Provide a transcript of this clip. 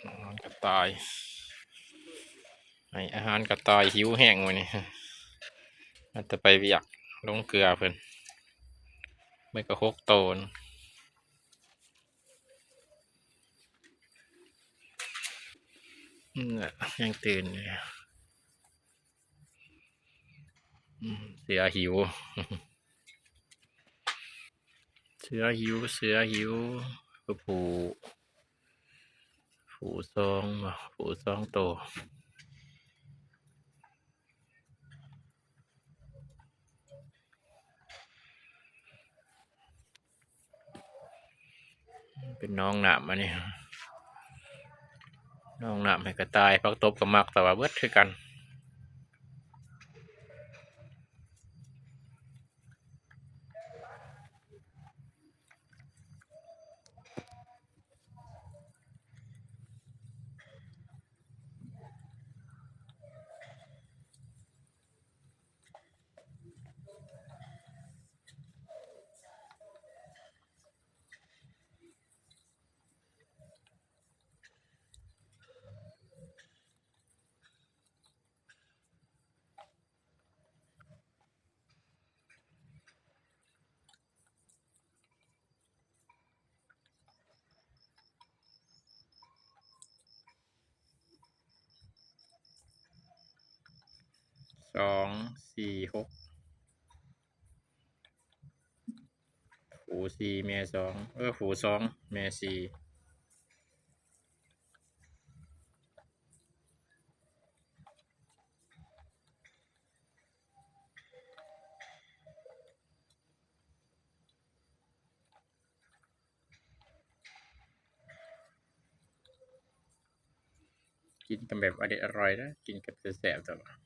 อาหารกระต่ายให้อาหารกระต่ายหิวแห้งวันนี้มันจะไปเวียกลงเกลือเพิ่นไม่ก็6 โตนน่ะยังตื่นอยู่เสือหิวเสือหิวเสือหิวก็ผูซองผูซองโตเป็นน้องหนามอันนี้น้องหนามให้กระต่ายพักตบกับมักแต่ว่าเบิดคือกัน2 4 6ผู4 แม่ 2ผู2 แม่ 4กินกันแบบอร่อยนะกินกับแซ่บๆตลอด